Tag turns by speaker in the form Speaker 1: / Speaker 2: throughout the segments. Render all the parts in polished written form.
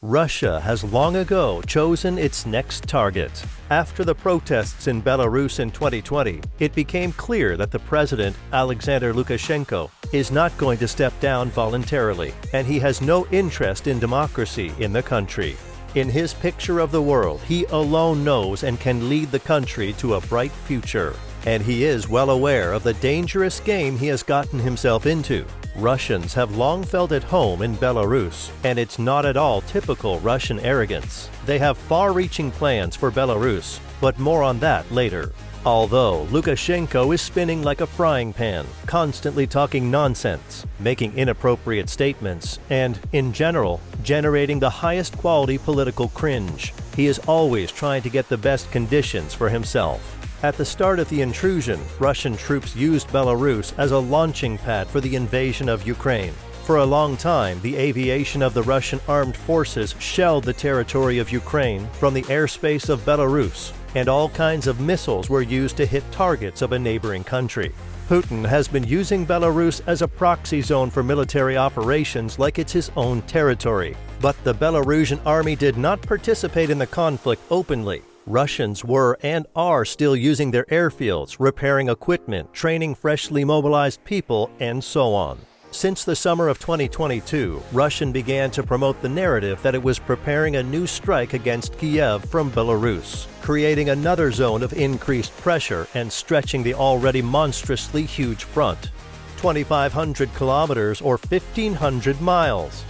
Speaker 1: Russia has long ago chosen its next target. After the protests in Belarus in 2020, it became clear that the president, Alexander Lukashenko, is not going to step down voluntarily, and he has no interest in democracy in the country. In his picture of the world, he alone knows and can lead the country to a bright future. And he is well aware of the dangerous game he has gotten himself into. Russians have long felt at home in Belarus, and it's not at all typical Russian arrogance. They have far-reaching plans for Belarus, but more on that later. Although Lukashenko is spinning like a frying pan, constantly talking nonsense, making inappropriate statements, and, in general, generating the highest quality political cringe, he is always trying to get the best conditions for himself. At the start of the intrusion, Russian troops used Belarus as a launching pad for the invasion of Ukraine. For a long time, the aviation of the Russian armed forces shelled the territory of Ukraine from the airspace of Belarus, and all kinds of missiles were used to hit targets of a neighboring country. Putin has been using Belarus as a proxy zone for military operations like it's his own territory. But the Belarusian army did not participate in the conflict openly. Russians were and are still using their airfields, repairing equipment, training freshly mobilized people, and so on. Since the summer of 2022, Russia began to promote the narrative that it was preparing a new strike against Kiev from Belarus, creating another zone of increased pressure and stretching the already monstrously huge front. 2,500 kilometers or 1,500 miles.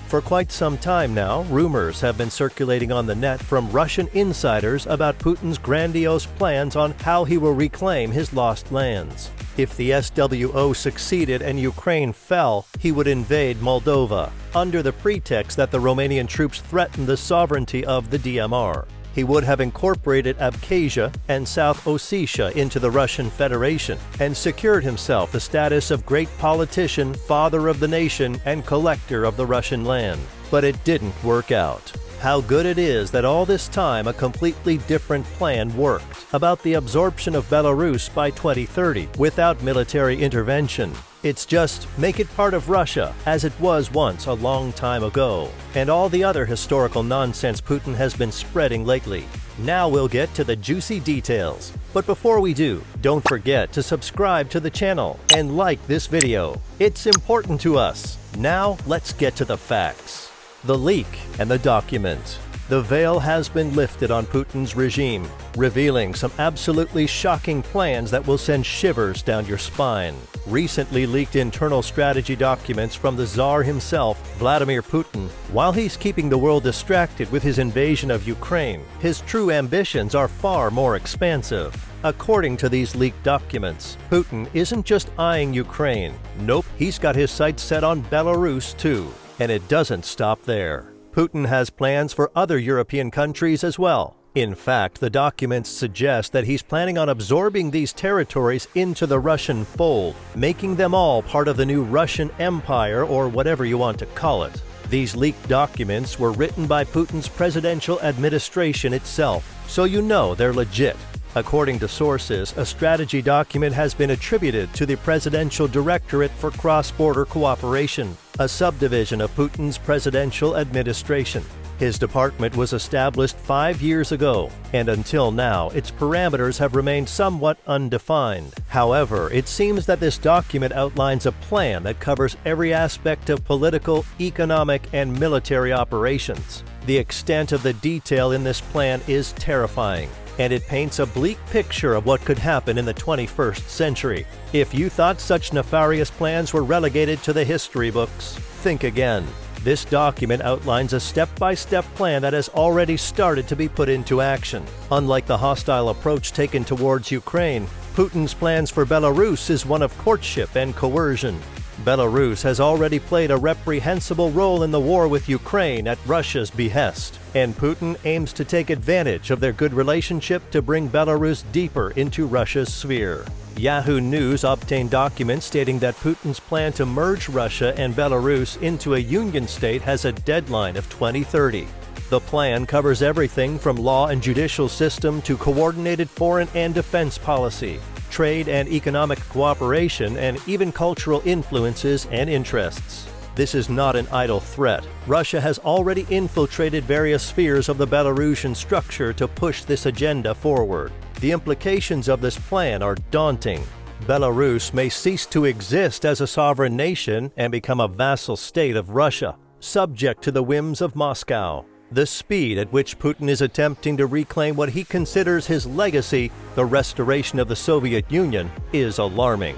Speaker 1: For quite some time now, rumors have been circulating on the net from Russian insiders about Putin's grandiose plans on how he will reclaim his lost lands. If the SWO succeeded and Ukraine fell, he would invade Moldova, under the pretext that the Romanian troops threatened the sovereignty of the DMR. He would have incorporated Abkhazia and South Ossetia into the Russian Federation and secured himself the status of great politician, father of the nation, and collector of the Russian land. But it didn't work out. How good it is that all this time a completely different plan worked, about the absorption of Belarus by 2030 without military intervention. It's just make it part of Russia, as it was once a long time ago, and all the other historical nonsense Putin has been spreading lately. Now we'll get to the juicy details. But before we do, don't forget to subscribe to the channel and like this video. It's important to us. Now let's get to the facts. The leak and the document. The veil has been lifted on Putin's regime, revealing some absolutely shocking plans that will send shivers down your spine. Recently leaked internal strategy documents from the Tsar himself, Vladimir Putin. While he's keeping the world distracted with his invasion of Ukraine, his true ambitions are far more expansive. According to these leaked documents, Putin isn't just eyeing Ukraine. Nope, he's got his sights set on Belarus too. And it doesn't stop there. Putin has plans for other European countries as well. In fact, the documents suggest that he's planning on absorbing these territories into the Russian fold, making them all part of the new Russian Empire, or whatever you want to call it. These leaked documents were written by Putin's presidential administration itself, so you know they're legit. According to sources, a strategy document has been attributed to the Presidential Directorate for Cross-Border Cooperation, a subdivision of Putin's presidential administration. His department was established 5 years ago, and until now, its parameters have remained somewhat undefined. However, it seems that this document outlines a plan that covers every aspect of political, economic, and military operations. The extent of the detail in this plan is terrifying, and it paints a bleak picture of what could happen in the 21st century. If you thought such nefarious plans were relegated to the history books, think again. This document outlines a step-by-step plan that has already started to be put into action. Unlike the hostile approach taken towards Ukraine, Putin's plans for Belarus is one of courtship and coercion. Belarus has already played a reprehensible role in the war with Ukraine at Russia's behest, and Putin aims to take advantage of their good relationship to bring Belarus deeper into Russia's sphere. Yahoo News obtained documents stating that Putin's plan to merge Russia and Belarus into a union state has a deadline of 2030. The plan covers everything from law and judicial system to coordinated foreign and defense policy, trade and economic cooperation, and even cultural influences and interests. This is not an idle threat. Russia has already infiltrated various spheres of the Belarusian structure to push this agenda forward. The implications of this plan are daunting. Belarus may cease to exist as a sovereign nation and become a vassal state of Russia, subject to the whims of Moscow. The speed at which Putin is attempting to reclaim what he considers his legacy, the restoration of the Soviet Union, is alarming.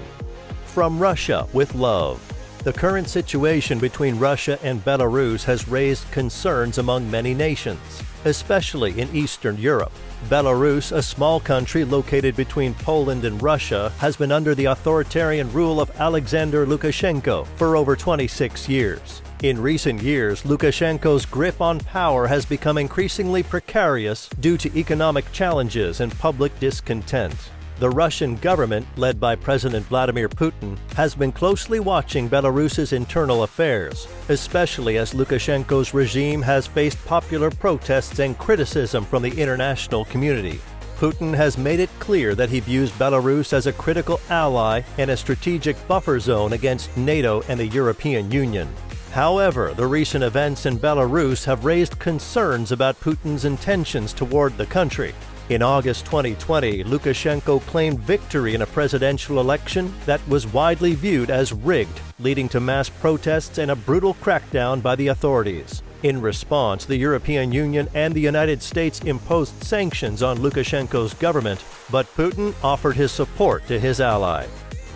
Speaker 1: From Russia with love. The current situation between Russia and Belarus has raised concerns among many nations, especially in Eastern Europe. Belarus, a small country located between Poland and Russia, has been under the authoritarian rule of Alexander Lukashenko for over 26 years. In recent years, Lukashenko's grip on power has become increasingly precarious due to economic challenges and public discontent. The Russian government, led by President Vladimir Putin, has been closely watching Belarus's internal affairs, especially as Lukashenko's regime has faced popular protests and criticism from the international community. Putin has made it clear that he views Belarus as a critical ally and a strategic buffer zone against NATO and the European Union. However, the recent events in Belarus have raised concerns about Putin's intentions toward the country. In August 2020, Lukashenko claimed victory in a presidential election that was widely viewed as rigged, leading to mass protests and a brutal crackdown by the authorities. In response, the European Union and the United States imposed sanctions on Lukashenko's government, but Putin offered his support to his ally.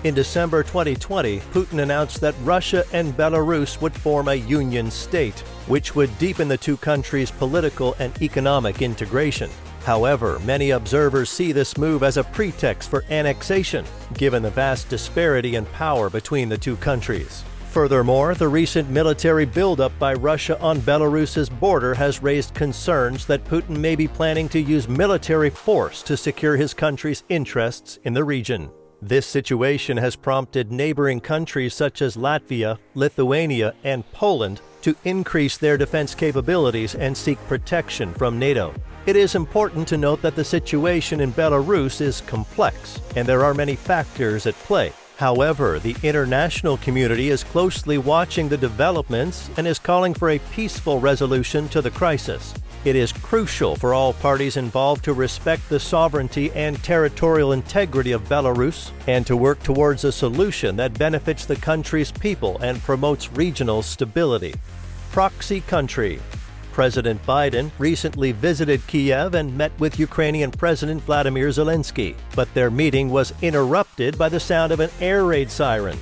Speaker 1: In December 2020, Putin announced that Russia and Belarus would form a union state, which would deepen the two countries' political and economic integration. However, many observers see this move as a pretext for annexation, given the vast disparity in power between the two countries. Furthermore, the recent military buildup by Russia on Belarus's border has raised concerns that Putin may be planning to use military force to secure his country's interests in the region. This situation has prompted neighboring countries such as Latvia, Lithuania, and Poland to increase their defense capabilities and seek protection from NATO. It is important to note that the situation in Belarus is complex, and there are many factors at play. However, the international community is closely watching the developments and is calling for a peaceful resolution to the crisis. It is crucial for all parties involved to respect the sovereignty and territorial integrity of Belarus and to work towards a solution that benefits the country's people and promotes regional stability. Proxy country. President Biden recently visited Kiev and met with Ukrainian President Vladimir Zelensky, but their meeting was interrupted by the sound of an air raid siren.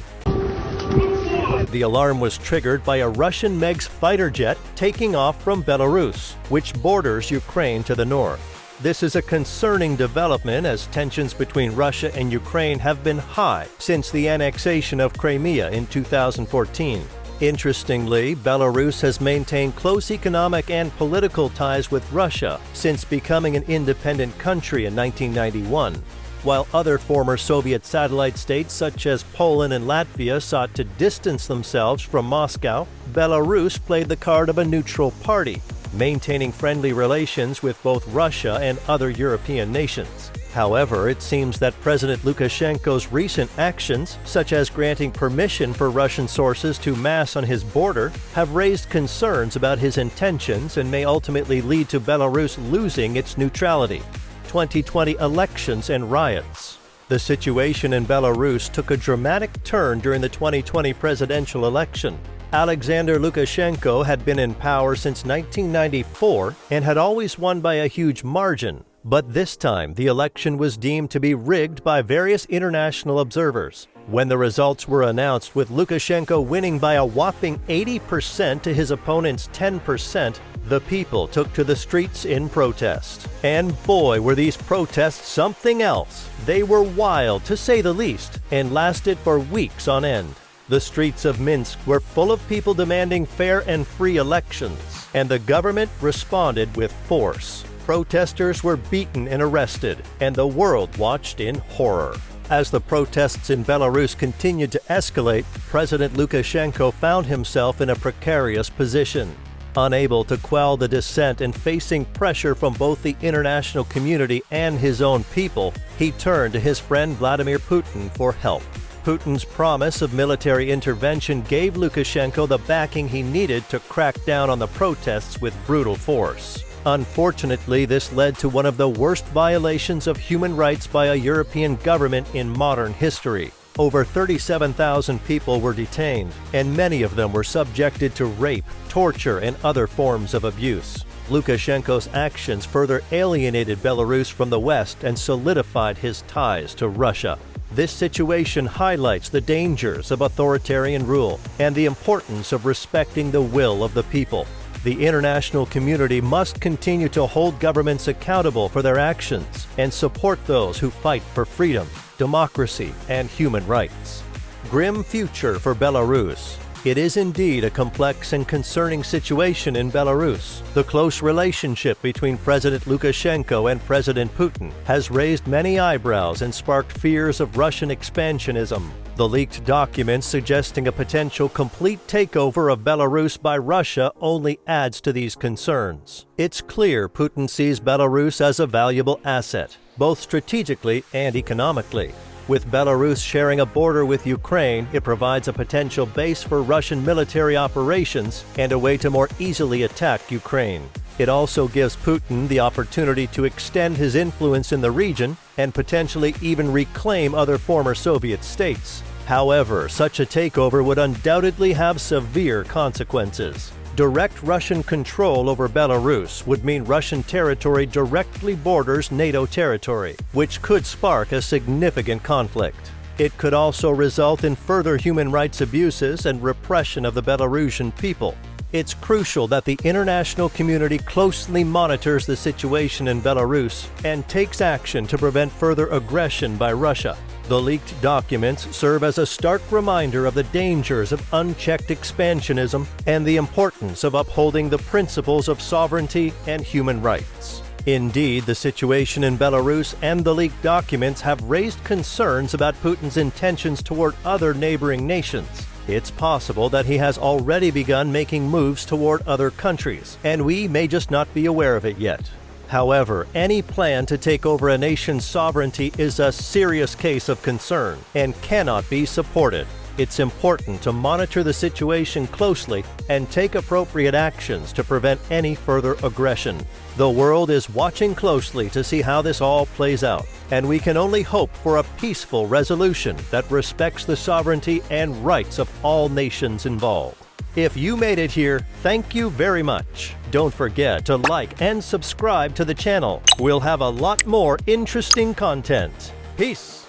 Speaker 1: The alarm was triggered by a Russian MiG fighter jet taking off from Belarus, which borders Ukraine to the north. This is a concerning development as tensions between Russia and Ukraine have been high since the annexation of Crimea in 2014. Interestingly, Belarus has maintained close economic and political ties with Russia since becoming an independent country in 1991. While other former Soviet satellite states such as Poland and Latvia sought to distance themselves from Moscow, Belarus played the card of a neutral party, maintaining friendly relations with both Russia and other European nations. However, it seems that President Lukashenko's recent actions, such as granting permission for Russian sources to mass on his border, have raised concerns about his intentions and may ultimately lead to Belarus losing its neutrality. 2020 elections and riots. The situation in Belarus took a dramatic turn during the 2020 presidential election. Alexander Lukashenko had been in power since 1994 and had always won by a huge margin. But this time, the election was deemed to be rigged by various international observers. When the results were announced, with Lukashenko winning by a whopping 80% to his opponent's 10%, the people took to the streets in protest. And boy, were these protests something else. They were wild, to say the least, and lasted for weeks on end. The streets of Minsk were full of people demanding fair and free elections, and the government responded with force. Protesters were beaten and arrested, and the world watched in horror. As the protests in Belarus continued to escalate, President Lukashenko found himself in a precarious position. Unable to quell the dissent and facing pressure from both the international community and his own people, he turned to his friend Vladimir Putin for help. Putin's promise of military intervention gave Lukashenko the backing he needed to crack down on the protests with brutal force. Unfortunately, this led to one of the worst violations of human rights by a European government in modern history. Over 37,000 people were detained, and many of them were subjected to rape, torture, and other forms of abuse. Lukashenko's actions further alienated Belarus from the West and solidified his ties to Russia. This situation highlights the dangers of authoritarian rule and the importance of respecting the will of the people. The international community must continue to hold governments accountable for their actions and support those who fight for freedom, democracy, and human rights. Grim future for Belarus. It is indeed a complex and concerning situation in Belarus. The close relationship between President Lukashenko and President Putin has raised many eyebrows and sparked fears of Russian expansionism. The leaked documents suggesting a potential complete takeover of Belarus by Russia only adds to these concerns. It's clear Putin sees Belarus as a valuable asset, both strategically and economically. With Belarus sharing a border with Ukraine, it provides a potential base for Russian military operations and a way to more easily attack Ukraine. It also gives Putin the opportunity to extend his influence in the region and potentially even reclaim other former Soviet states. However, such a takeover would undoubtedly have severe consequences. Direct Russian control over Belarus would mean Russian territory directly borders NATO territory, which could spark a significant conflict. It could also result in further human rights abuses and repression of the Belarusian people. It's crucial that the international community closely monitors the situation in Belarus and takes action to prevent further aggression by Russia. The leaked documents serve as a stark reminder of the dangers of unchecked expansionism and the importance of upholding the principles of sovereignty and human rights. Indeed, the situation in Belarus and the leaked documents have raised concerns about Putin's intentions toward other neighboring nations. It's possible that he has already begun making moves toward other countries, and we may just not be aware of it yet. However, any plan to take over a nation's sovereignty is a serious case of concern and cannot be supported. It's important to monitor the situation closely and take appropriate actions to prevent any further aggression. The world is watching closely to see how this all plays out, and we can only hope for a peaceful resolution that respects the sovereignty and rights of all nations involved. If you made it here, thank you very much. Don't forget to like and subscribe to the channel. We'll have a lot more interesting content. Peace!